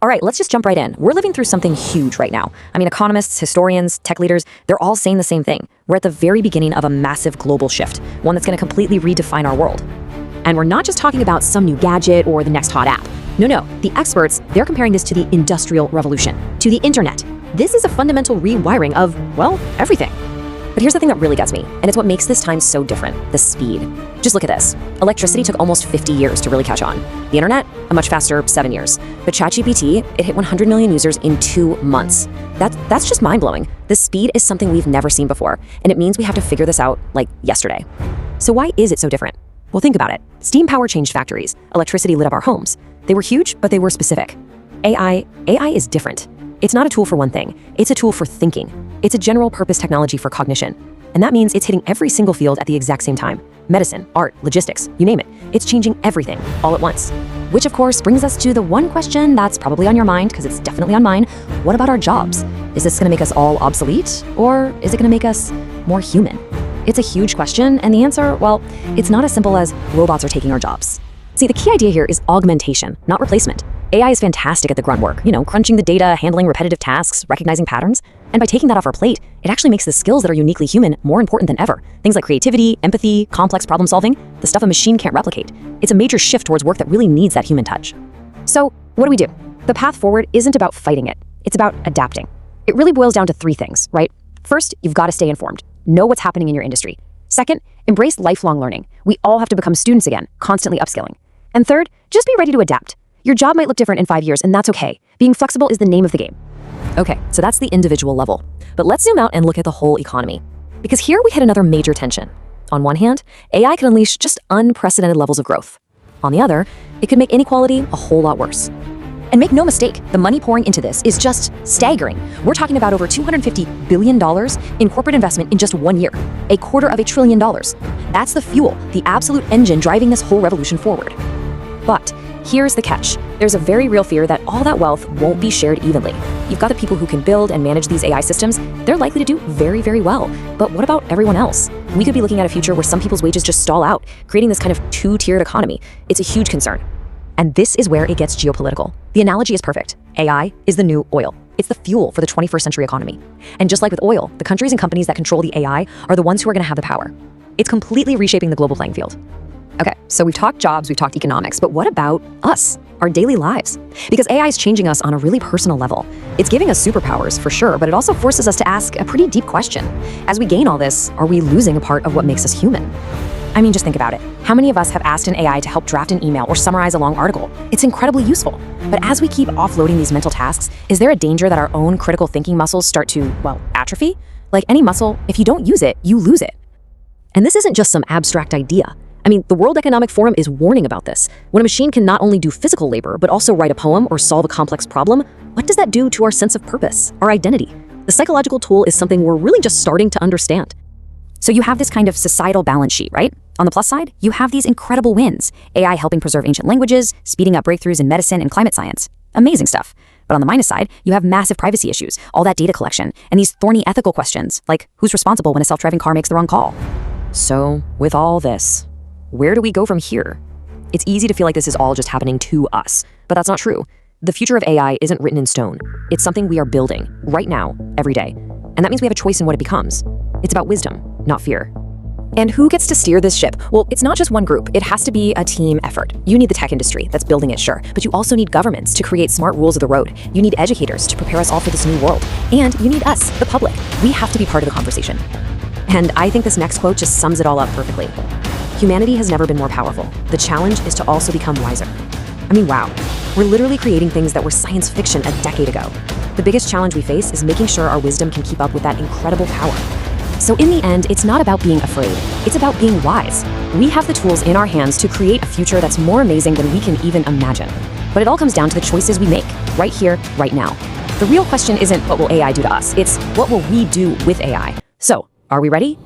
All right, let's just jump right in. We're living through something huge right now. I mean, economists, historians, tech leaders, they're all saying the same thing. We're at the very beginning of a massive global shift, one that's going to completely redefine our world. And we're not just talking about some new gadget or the next hot app. No, the experts, they're comparing this to the Industrial Revolution, to the internet. This is a fundamental rewiring of, well, everything. But here's the thing that really gets me, and it's what makes this time so different, the speed. Just look at this. Electricity took almost 50 years to really catch on. The internet, a much faster 7 years. But ChatGPT, it hit 100 million users in 2 months. That's just mind-blowing. The speed is something we've never seen before, and it means we have to figure this out, like, yesterday. So why is it so different? Well, think about it. Steam power changed factories. Electricity lit up our homes. They were huge, but they were specific. AI is different. It's not a tool for one thing. It's a tool for thinking. It's a general purpose technology for cognition. And that means it's hitting every single field at the exact same time. Medicine, art, logistics, you name it. It's changing everything all at once. Which of course brings us to the one question that's probably on your mind, because it's definitely on mine. What about our jobs? Is this gonna make us all obsolete? Or is it gonna make us more human? It's a huge question, and the answer, well, it's not as simple as robots are taking our jobs. See, the key idea here is augmentation, not replacement. AI is fantastic at the grunt work, crunching the data, handling repetitive tasks, recognizing patterns. And by taking that off our plate, it actually makes the skills that are uniquely human more important than ever. Things like creativity, empathy, complex problem solving, the stuff a machine can't replicate. It's a major shift towards work that really needs that human touch. So what do? The path forward isn't about fighting it. It's about adapting. It really boils down to 3 things, right? First, you've got to stay informed. Know what's happening in your industry. Second, embrace lifelong learning. We all have to become students again, constantly upskilling. And third, just be ready to adapt. Your job might look different in 5 years, and that's okay. Being flexible is the name of the game. Okay, so that's the individual level. But let's zoom out and look at the whole economy. Because here we hit another major tension. On one hand, AI can unleash just unprecedented levels of growth. On the other, it could make inequality a whole lot worse. And make no mistake, the money pouring into this is just staggering. We're talking about over $250 billion in corporate investment in just 1 year, $250 billion. That's the fuel, the absolute engine driving this whole revolution forward. But here's the catch. There's a very real fear that all that wealth won't be shared evenly. You've got the people who can build and manage these AI systems. They're likely to do very, very well. But what about everyone else? We could be looking at a future where some people's wages just stall out, creating this kind of 2-tiered economy. It's a huge concern. And this is where it gets geopolitical. The analogy is perfect. AI is the new oil. It's the fuel for the 21st century economy. And just like with oil, the countries and companies that control the AI are the ones who are going to have the power. It's completely reshaping the global playing field. Okay, so we've talked jobs, we've talked economics, but what about us, our daily lives? Because AI is changing us on a really personal level. It's giving us superpowers for sure, but it also forces us to ask a pretty deep question. As we gain all this, are we losing a part of what makes us human? I mean, just think about it. How many of us have asked an AI to help draft an email or summarize a long article? It's incredibly useful. But as we keep offloading these mental tasks, is there a danger that our own critical thinking muscles start to, well, atrophy? Like any muscle, if you don't use it, you lose it. And this isn't just some abstract idea. I mean, the World Economic Forum is warning about this. When a machine can not only do physical labor, but also write a poem or solve a complex problem, what does that do to our sense of purpose, our identity? The psychological tool is something we're really just starting to understand. So you have this kind of societal balance sheet, right? On the plus side, you have these incredible wins. AI helping preserve ancient languages, speeding up breakthroughs in medicine and climate science. Amazing stuff. But on the minus side, you have massive privacy issues, all that data collection, and these thorny ethical questions, like who's responsible when a self-driving car makes the wrong call? So with all this, where do we go from here? It's easy to feel like this is all just happening to us, but that's not true. The future of AI isn't written in stone. It's something we are building right now, every day. And that means we have a choice in what it becomes. It's about wisdom, not fear. And who gets to steer this ship? Well, it's not just one group. It has to be a team effort. You need the tech industry that's building it, sure, but you also need governments to create smart rules of the road. You need educators to prepare us all for this new world. And you need us, the public. We have to be part of the conversation. And I think this next quote just sums it all up perfectly. Humanity has never been more powerful. The challenge is to also become wiser. I mean, wow. We're literally creating things that were science fiction a decade ago. The biggest challenge we face is making sure our wisdom can keep up with that incredible power. So in the end, it's not about being afraid. It's about being wise. We have the tools in our hands to create a future that's more amazing than we can even imagine. But it all comes down to the choices we make, right here, right now. The real question isn't what will AI do to us? It's what will we do with AI? So, are we ready?